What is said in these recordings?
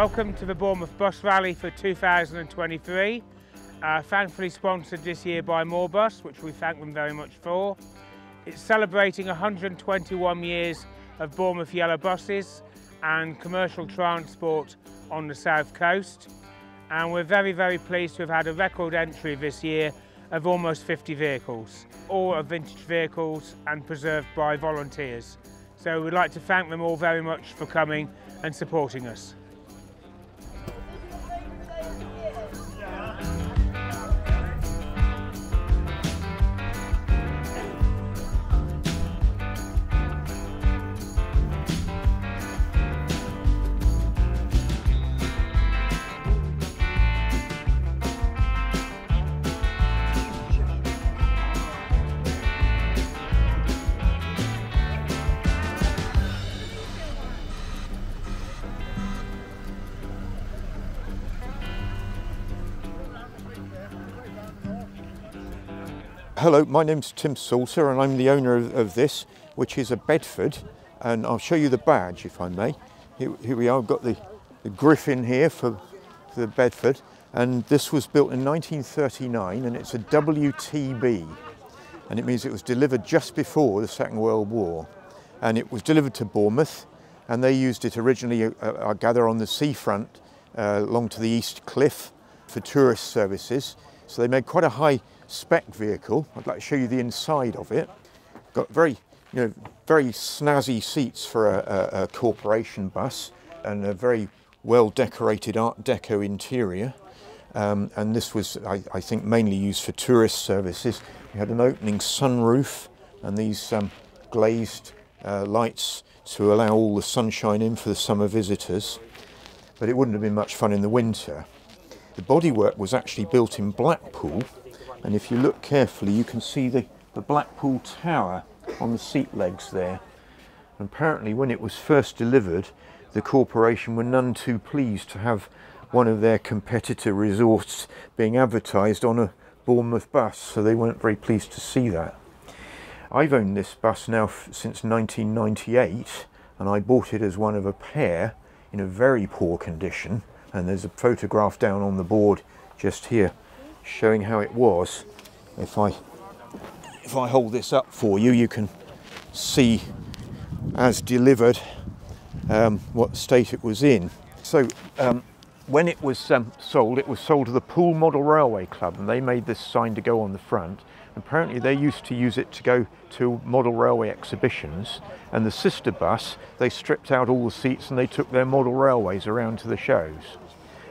Welcome to the Bournemouth Bus Rally for 2023. Thankfully sponsored this year by Moorbus, which we thank them very much for. It's celebrating 121 years of Bournemouth Yellow buses and commercial transport on the south coast. And we're very, very pleased to have had a record entry this year of almost 50 vehicles. All are vintage vehicles and preserved by volunteers. So we'd like to thank them all very much for coming and supporting us. Hello, my name's Tim Salter and I'm the owner of this, which is a Bedford, and I'll show you the badge if I may. Here we are, I've got the griffin here for the Bedford, and this was built in 1939 and it's a WTB, and it means it was delivered just before the Second World War, and it was delivered to Bournemouth, and they used it originally, I gather, on the seafront along to the East Cliff for tourist services. So they made quite a high spec vehicle. I'd like to show you the inside of it. Got very snazzy seats for a corporation bus, and a very well decorated Art Deco interior. And this was, I think, mainly used for tourist services. We had an opening sunroof and these glazed lights to allow all the sunshine in for the summer visitors. But it wouldn't have been much fun in the winter. The bodywork was actually built in Blackpool, and if you look carefully you can see the Blackpool Tower on the seat legs there. And apparently when it was first delivered, the corporation were none too pleased to have one of their competitor resorts being advertised on a Bournemouth bus, so they weren't very pleased to see that. I've owned this bus now since 1998, and I bought it as one of a pair in a very poor condition. And there's a photograph down on the board just here showing how it was. If I hold this up for you, you can see as delivered what state it was in. So when it was sold to the Poole Model Railway Club, and they made this sign to go on the front. Apparently they used to use it to go to model railway exhibitions, and the sister bus, they stripped out all the seats and they took their model railways around to the shows.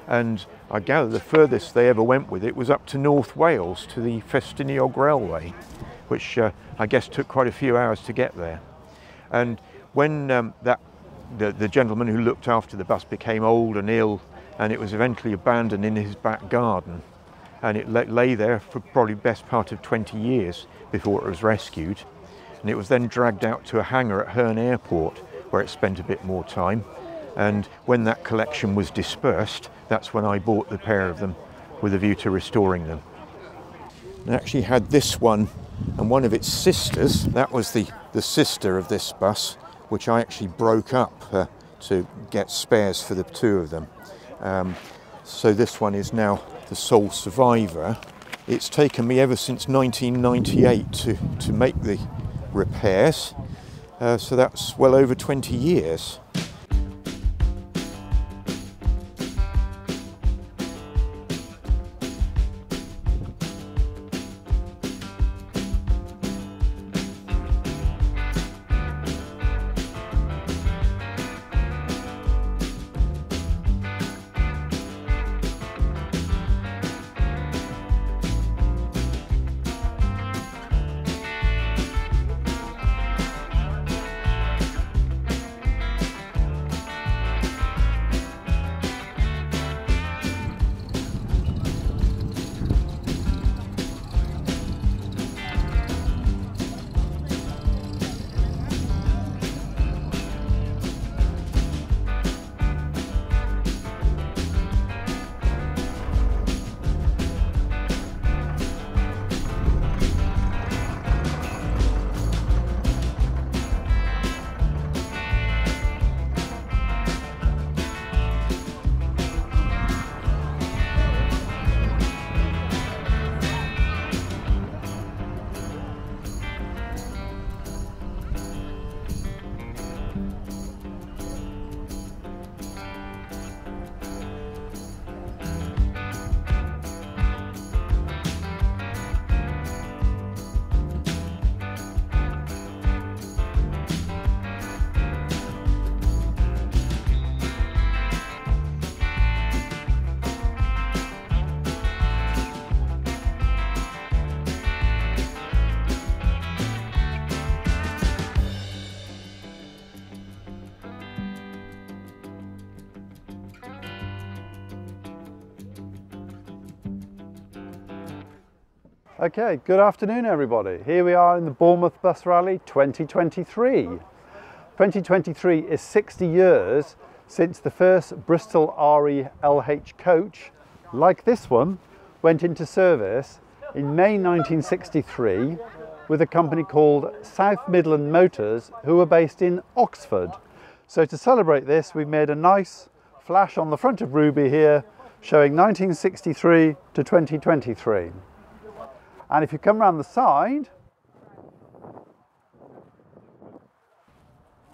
And I gather the furthest they ever went with it was up to North Wales, to the Festiniog Railway, which I guess took quite a few hours to get there. And when the gentleman who looked after the bus became old and ill, and it was eventually abandoned in his back garden, and it lay there for probably the best part of 20 years before it was rescued. And it was then dragged out to a hangar at Herne Airport, where it spent a bit more time. And when that collection was dispersed, that's when I bought the pair of them with a view to restoring them. I actually had this one and one of its sisters. That was the sister of this bus, which I actually broke up to get spares for the two of them. So this one is now the sole survivor. It's taken me ever since 1998 to make the repairs, so that's well over 20 years. Okay, good afternoon everybody. Here we are in the Bournemouth Bus Rally 2023. 2023 is 60 years since the first Bristol RE LH coach, like this one, went into service in May 1963 with a company called South Midland Motors, who were based in Oxford. So to celebrate this, we've made a nice flash on the front of Ruby here showing 1963 to 2023. And if you come around the side,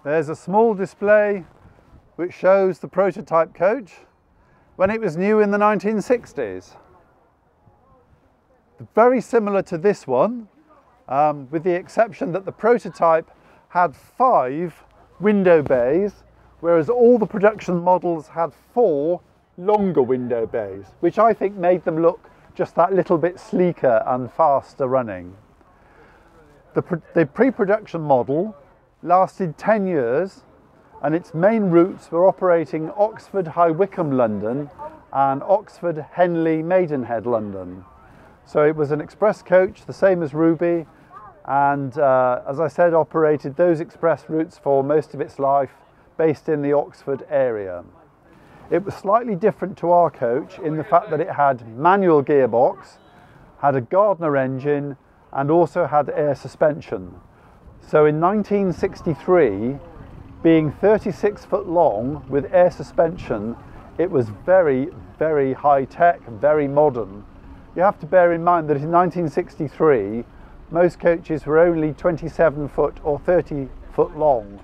there's a small display which shows the prototype coach when it was new in the 1960s. Very similar to this one, with the exception that the prototype had 5 window bays, whereas all the production models had 4 longer window bays, which I think made them look just that little bit sleeker and faster running. The pre-production model lasted 10 years and its main routes were operating Oxford High Wycombe London and Oxford Henley Maidenhead London. So it was an express coach, the same as Ruby, and as I said, operated those express routes for most of its life, based in the Oxford area. It was slightly different to our coach in the fact that it had manual gearbox, had a Gardner engine, and also had air suspension. So in 1963, being 36 foot long with air suspension, it was very, very high tech, very modern. You have to bear in mind that in 1963, most coaches were only 27 foot or 30 foot long.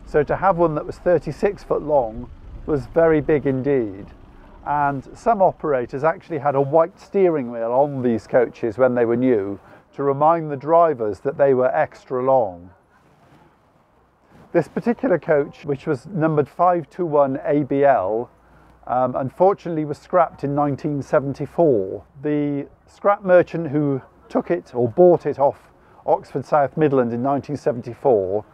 So to have one that was 36 foot long was very big indeed. And some operators actually had a white steering wheel on these coaches when they were new to remind the drivers that they were extra long. This particular coach, which was numbered 521 ABL, unfortunately was scrapped in 1974. The scrap merchant who took it or bought it off Oxford South Midland in 1974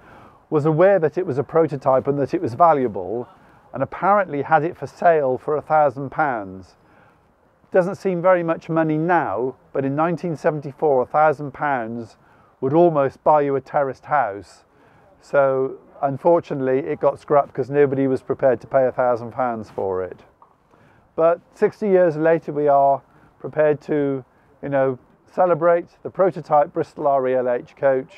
was aware that it was a prototype and that it was valuable, and apparently had it for sale for £1,000. Doesn't seem very much money now, but in 1974 £1,000 would almost buy you a terraced house. So unfortunately it got scrapped because nobody was prepared to pay £1,000 for it. But 60 years later we are prepared to, celebrate the prototype Bristol RE LH coach,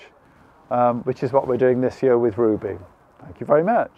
which is what we're doing this year with Ruby. Thank you very much.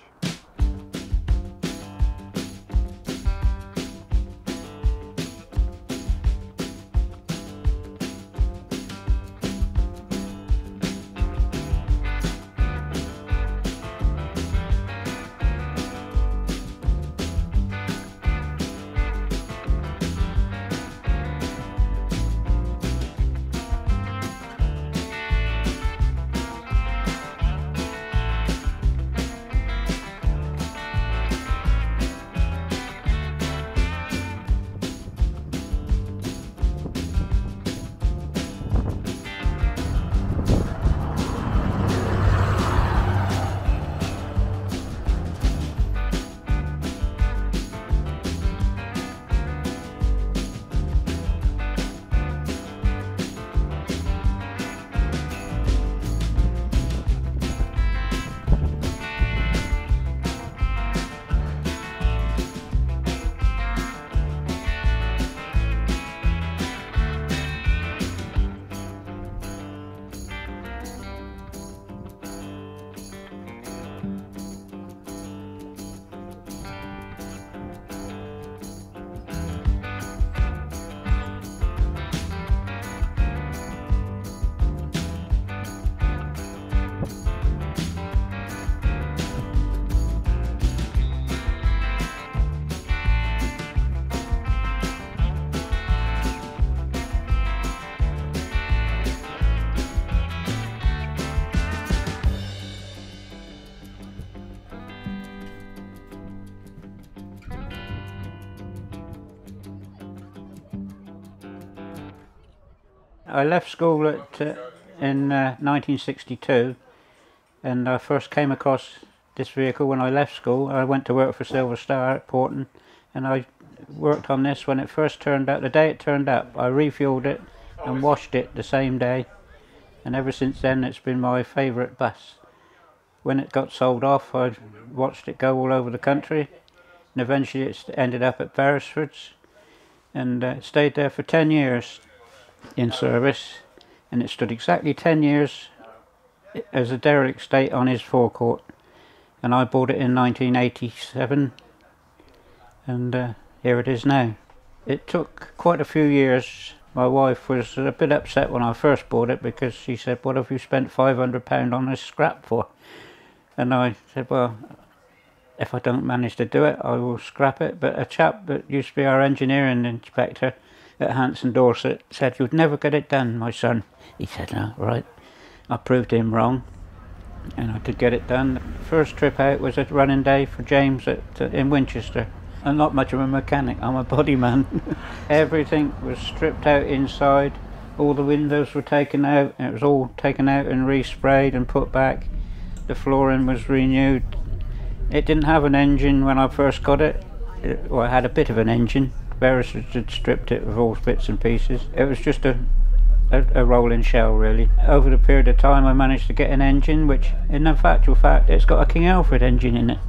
I left school in 1962, and I first came across this vehicle when I left school. I went to work for Silver Star at Porton, and I worked on this when it first turned up. The day it turned up, I refueled it and washed it the same day, and ever since then it's been my favourite bus. When it got sold off, I watched it go all over the country, and eventually it ended up at Beresford's, and it stayed there for 10 years in service, and it stood exactly 10 years as a derelict state on his forecourt, and I bought it in 1987, and here it is now. It took quite a few years. My wife was a bit upset when I first bought it because she said, "What have you spent £500 on this scrap for?" And I said, "Well, if I don't manage to do it, I will scrap it." But a chap that used to be our engineering inspector at Hanson Dorset said, "You'd never get it done, my son." He said, "No, right." I proved him wrong, and I did get it done. The first trip out was a running day for James in Winchester. I'm not much of a mechanic, I'm a body man. Everything was stripped out inside, all the windows were taken out, and it was all taken out and resprayed and put back. The flooring was renewed. It didn't have an engine when I first got it. Well, it had a bit of an engine. Beresford had stripped it of all bits and pieces. It was just a rolling shell, really. Over the period of time I managed to get an engine, which in actual fact it's got a King Alfred engine in it.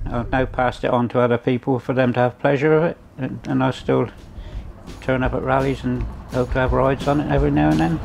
I've now passed it on to other people for them to have pleasure of it, and I still turn up at rallies and hope to have rides on it every now and then.